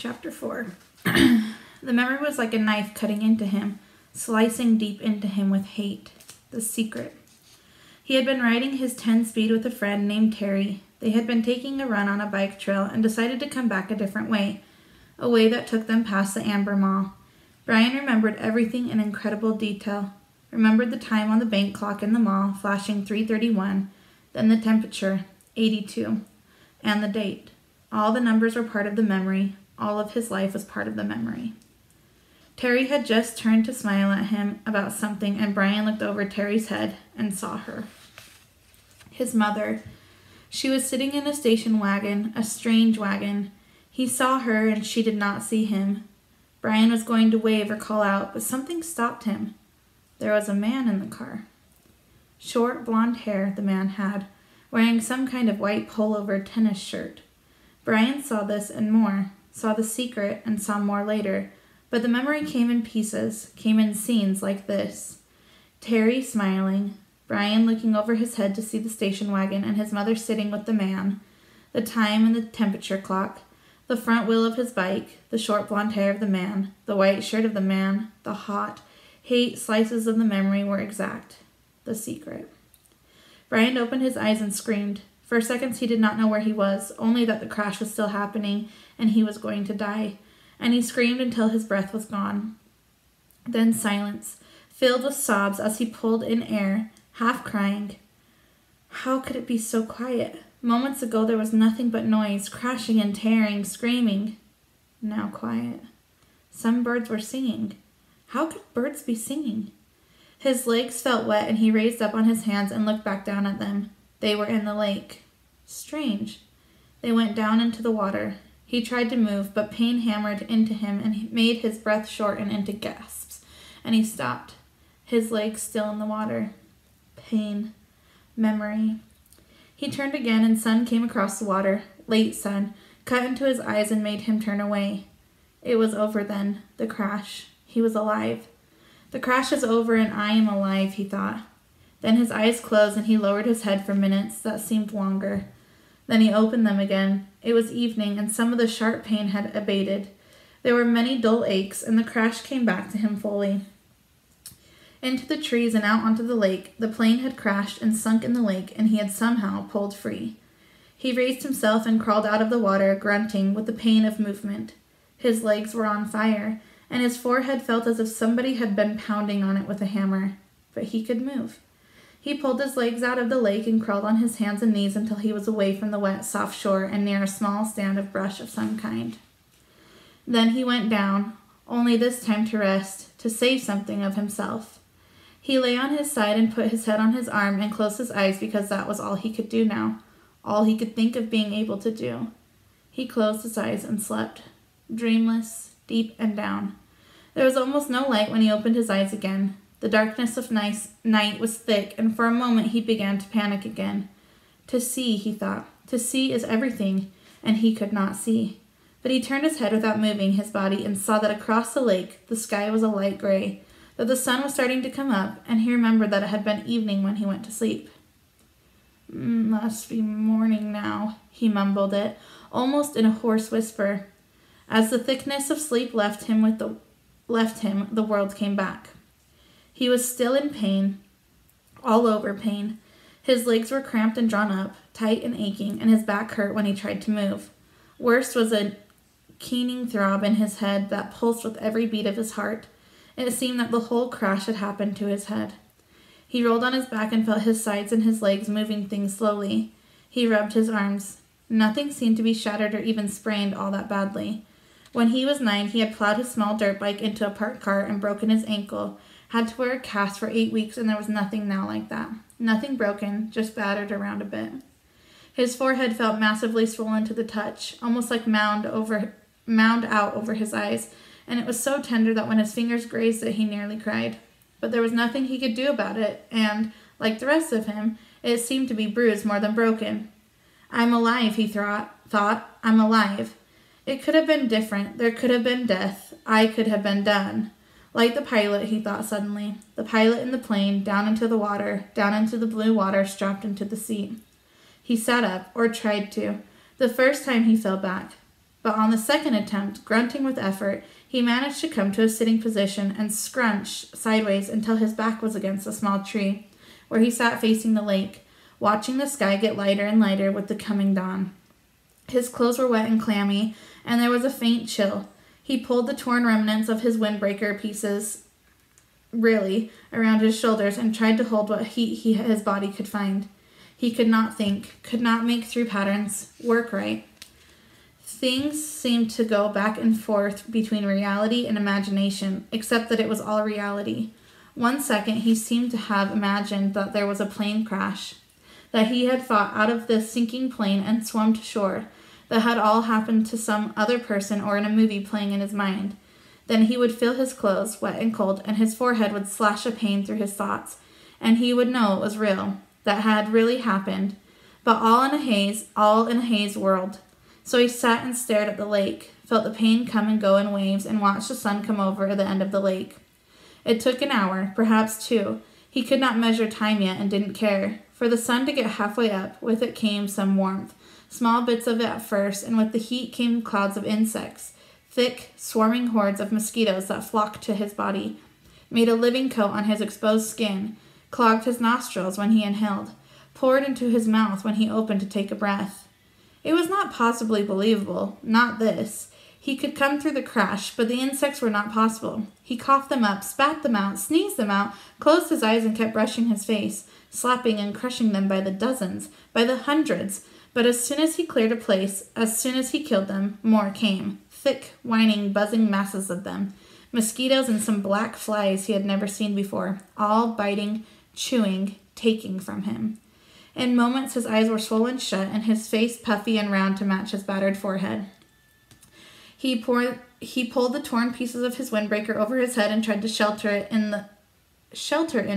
Chapter 4. The memory was like a knife cutting into him, slicing deep into him with hate. The secret. He had been riding his 10-speed with a friend named Terry. They had been taking a run on a bike trail and decided to come back a different way, a way that took them past the Amber Mall. Brian remembered everything in incredible detail. Remembered the time on the bank clock in the mall, flashing 3:31, then the temperature, 82, and the date. All the numbers were part of the memory. All of his life was part of the memory. Terry had just turned to smile at him about something, and Brian looked over Terry's head and saw her. His mother. She was sitting in a station wagon, a strange wagon. He saw her, and she did not see him. Brian was going to wave or call out, but something stopped him. There was a man in the car. Short blonde hair the man had, wearing some kind of white pullover tennis shirt. Brian saw this and more, saw the secret and saw more later, but the memory came in pieces, came in scenes like this. Terry smiling, Brian looking over his head to see the station wagon and his mother sitting with the man, the time and the temperature clock, the front wheel of his bike, the short blonde hair of the man, the white shirt of the man, the hot, hate slices of the memory were exact. The secret. Brian opened his eyes and screamed. For seconds he did not know where he was, only that the crash was still happening and he was going to die. And he screamed until his breath was gone. Then silence, filled with sobs as he pulled in air, half crying. How could it be so quiet? Moments ago there was nothing but noise, crashing and tearing, screaming. Now quiet. Some birds were singing. How could birds be singing? His legs felt wet and he raised up on his hands and looked back down at them. They were in the lake. Strange. They went down into the water. He tried to move, but pain hammered into him and made his breath shorten into gasps, and he stopped, his legs still in the water. Pain. Memory. He turned again and sun came across the water, late sun, cut into his eyes and made him turn away. It was over then, the crash. He was alive. The crash is over and I am alive, he thought. Then his eyes closed and he lowered his head for minutes that seemed longer. Then he opened them again. It was evening and some of the sharp pain had abated. There were many dull aches and the crash came back to him fully. Into the trees and out onto the lake, the plane had crashed and sunk in the lake and he had somehow pulled free. He raised himself and crawled out of the water, grunting with the pain of movement. His legs were on fire, and his forehead felt as if somebody had been pounding on it with a hammer. But he could move. He pulled his legs out of the lake and crawled on his hands and knees until he was away from the wet, soft shore and near a small stand of brush of some kind. Then he went down, only this time to rest, to save something of himself. He lay on his side and put his head on his arm and closed his eyes because that was all he could do now, all he could think of being able to do. He closed his eyes and slept, dreamless, deep and down. There was almost no light when he opened his eyes again. The darkness of night was thick, and for a moment he began to panic again. To see, he thought. To see is everything, and he could not see. But he turned his head without moving his body and saw that across the lake the sky was a light gray, that the sun was starting to come up, and he remembered that it had been evening when he went to sleep. Must be morning now, he mumbled it, almost in a hoarse whisper. As the thickness of sleep left him, the world came back. He was still in pain, all over pain. His legs were cramped and drawn up, tight and aching, and his back hurt when he tried to move. Worse was a keening throb in his head that pulsed with every beat of his heart. It seemed that the whole crash had happened to his head. He rolled on his back and felt his sides and his legs moving things slowly. He rubbed his arms. Nothing seemed to be shattered or even sprained all that badly. When he was 9, he had plowed his small dirt bike into a parked car and broken his ankle, had to wear a cast for 8 weeks, and there was nothing now like that. Nothing broken, just battered around a bit. His forehead felt massively swollen to the touch, almost like mound out over his eyes, and it was so tender that when his fingers grazed it, he nearly cried. But there was nothing he could do about it, and, like the rest of him, it seemed to be bruised more than broken. I'm alive, he thought. I'm alive. It could have been different. There could have been death. I could have been done. Like the pilot, he thought suddenly. The pilot in the plane, down into the water, down into the blue water, strapped into the seat. He sat up, or tried to, the first time he fell back. But on the second attempt, grunting with effort, he managed to come to a sitting position and scrunch sideways until his back was against a small tree, where he sat facing the lake, watching the sky get lighter and lighter with the coming dawn. His clothes were wet and clammy, and there was a faint chill. He pulled the torn remnants of his windbreaker pieces around his shoulders and tried to hold what heat his body could find. He could not think, could not make through patterns work right. Things seemed to go back and forth between reality and imagination, except that it was all reality. 1 second he seemed to have imagined that there was a plane crash, that he had fought out of this sinking plane and swum to shore, that had all happened to some other person or in a movie playing in his mind. Then he would feel his clothes, wet and cold, and his forehead would slash a pain through his thoughts, and he would know it was real, that had really happened, but all in a haze world. So he sat and stared at the lake, felt the pain come and go in waves, and watched the sun come over the end of the lake. It took an hour, perhaps 2. He could not measure time yet and didn't care. For the sun to get halfway up, with it came some warmth, small bits of it at first, and with the heat came clouds of insects, thick, swarming hordes of mosquitoes that flocked to his body, made a living coat on his exposed skin, clogged his nostrils when he inhaled, poured into his mouth when he opened to take a breath. It was not possibly believable, not this. He could come through the crash, but the insects were not possible. He coughed them up, spat them out, sneezed them out, closed his eyes and kept brushing his face, slapping and crushing them by the dozens, by the hundreds. But as soon as he cleared a place, as soon as he killed them, more came. Thick, whining, buzzing masses of them. Mosquitoes and some black flies he had never seen before, all biting, chewing, taking from him. In moments his eyes were swollen shut and his face puffy and round to match his battered forehead. He pulled the torn pieces of his windbreaker over his head and tried to shelter in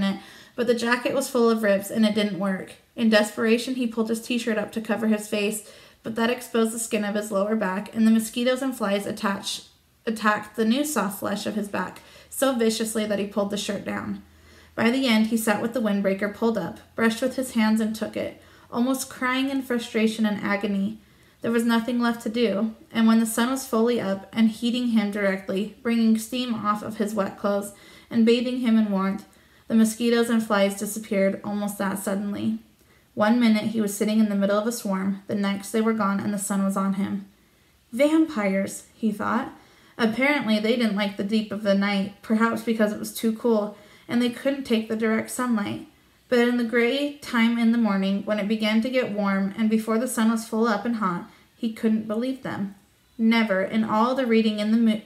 it, but the jacket was full of rips and it didn't work. In desperation, he pulled his t-shirt up to cover his face, but that exposed the skin of his lower back, and the mosquitoes and flies attacked the new soft flesh of his back so viciously that he pulled the shirt down. By the end, he sat with the windbreaker pulled up, brushed with his hands and took it, almost crying in frustration and agony. There was nothing left to do, and when the sun was fully up and heating him directly, bringing steam off of his wet clothes and bathing him in warmth, the mosquitoes and flies disappeared almost that suddenly. 1 minute he was sitting in the middle of a swarm, the next they were gone and the sun was on him. Vampires, he thought. Apparently they didn't like the deep of the night, perhaps because it was too cool, and they couldn't take the direct sunlight. But in the gray time in the morning, when it began to get warm, and before the sun was full up and hot, he couldn't believe them. Never in all the reading in the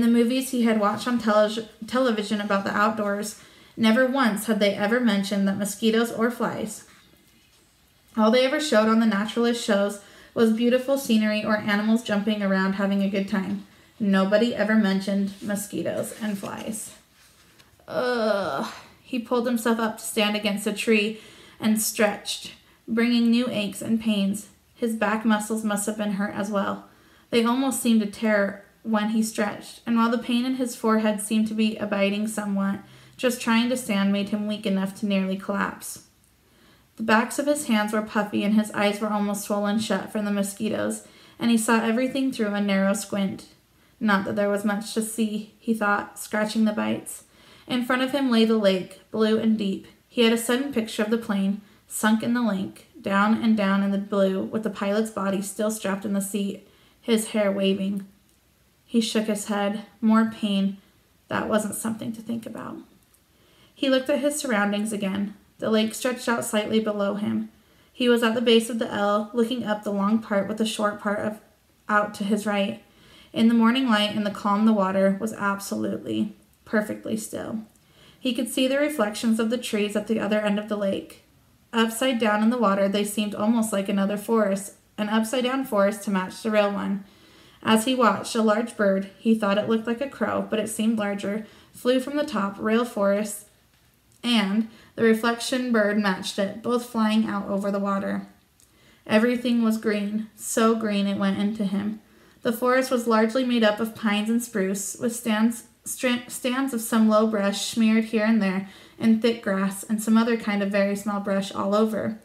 movies he had watched on television about the outdoors, never once had they ever mentioned that mosquitoes or flies. All they ever showed on the naturalist shows was beautiful scenery or animals jumping around having a good time. Nobody ever mentioned mosquitoes and flies. Ugh. He pulled himself up to stand against a tree and stretched, bringing new aches and pains. His back muscles must have been hurt as well. They almost seemed to tear when he stretched, and while the pain in his forehead seemed to be abating somewhat, just trying to stand made him weak enough to nearly collapse. The backs of his hands were puffy and his eyes were almost swollen shut from the mosquitoes, and he saw everything through a narrow squint. Not that there was much to see, he thought, scratching the bites. In front of him lay the lake, blue and deep. He had a sudden picture of the plane, sunk in the lake, down and down in the blue, with the pilot's body still strapped in the seat, his hair waving. He shook his head. More pain. That wasn't something to think about. He looked at his surroundings again. The lake stretched out slightly below him. He was at the base of the L, looking up the long part with the short part out to his right. In the morning light and the calm the water was absolutely, perfectly still. He could see the reflections of the trees at the other end of the lake. Upside down in the water, they seemed almost like another forest, an upside-down forest to match the real one. As he watched, a large bird, he thought it looked like a crow, but it seemed larger, flew from the top real forest, and the reflection bird matched it, both flying out over the water. Everything was green, so green it went into him. The forest was largely made up of pines and spruce, with stands of some low brush smeared here and there, and thick grass, and some other kind of very small brush all over.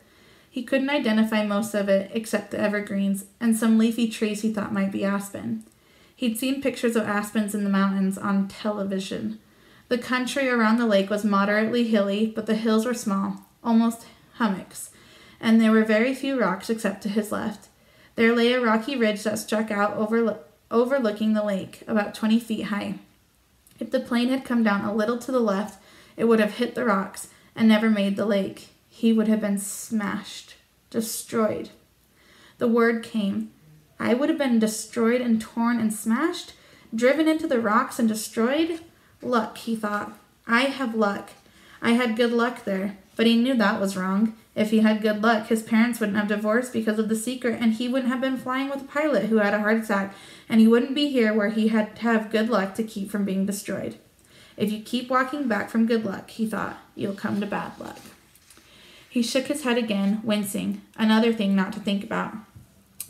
He couldn't identify most of it except the evergreens and some leafy trees he thought might be aspen. He'd seen pictures of aspens in the mountains on television. The country around the lake was moderately hilly, but the hills were small, almost hummocks, and there were very few rocks except to his left. There lay a rocky ridge that struck out overlooking the lake, about 20 feet high. If the plane had come down a little to the left, it would have hit the rocks and never made the lake. He would have been smashed, destroyed. The word came. I would have been destroyed and torn and smashed, driven into the rocks and destroyed? Luck, he thought. I have luck. I had good luck there, but he knew that was wrong. If he had good luck, his parents wouldn't have divorced because of the secret, and he wouldn't have been flying with a pilot who had a heart attack, and he wouldn't be here where he had to have good luck to keep from being destroyed. If you keep walking back from good luck, he thought, you'll come to bad luck. He shook his head again, wincing, another thing not to think about.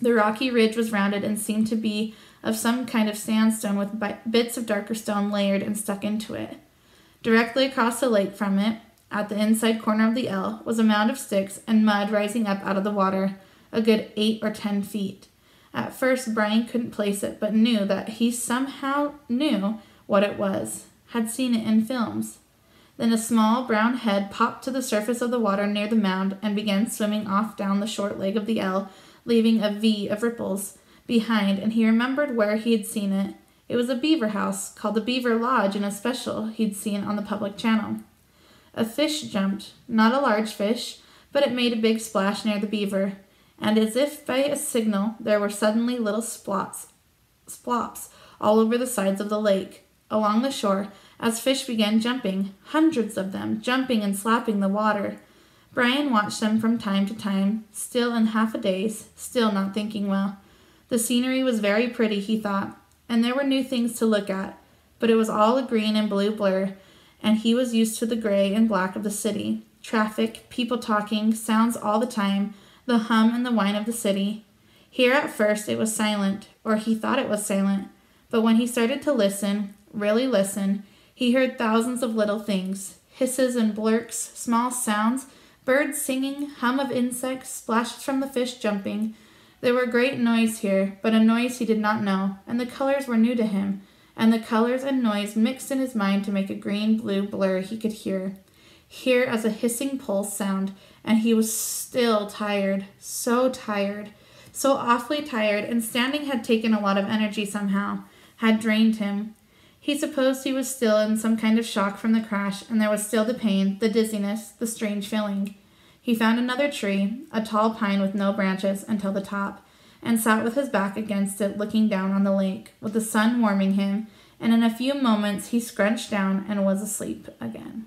The rocky ridge was rounded and seemed to be of some kind of sandstone with bits of darker stone layered and stuck into it. Directly across the lake from it, at the inside corner of the L, was a mound of sticks and mud rising up out of the water, a good 8 or 10 feet. At first, Brian couldn't place it, but knew that he somehow knew what it was, had seen it in films. Then a small brown head popped to the surface of the water near the mound and began swimming off down the short leg of the L, leaving a V of ripples behind, and he remembered where he had seen it. It was a beaver house, called the Beaver Lodge, in a special he'd seen on the public channel. A fish jumped, not a large fish, but it made a big splash near the beaver, and as if by a signal, there were suddenly little splops all over the sides of the lake, along the shore, as fish began jumping, hundreds of them, jumping and slapping the water. Brian watched them from time to time, still in half a daze, still not thinking well. The scenery was very pretty, he thought, and there were new things to look at, but it was all a green and blue blur, and he was used to the gray and black of the city. Traffic, people talking, sounds all the time, the hum and the whine of the city. Here at first it was silent, or he thought it was silent, but when he started to listen, really listen, he heard thousands of little things, hisses and blurks, small sounds, birds singing, hum of insects, splashes from the fish jumping. There were great noise here, but a noise he did not know, and the colors were new to him, and the colors and noise mixed in his mind to make a green-blue blur he could hear as a hissing pulse sound, and he was still tired, so awfully tired, and standing had taken a lot of energy somehow, had drained him. He supposed he was still in some kind of shock from the crash, and there was still the pain, the dizziness, the strange feeling. He found another tree, a tall pine with no branches until the top, and sat with his back against it looking down on the lake, with the sun warming him, and in a few moments he scrunched down and was asleep again.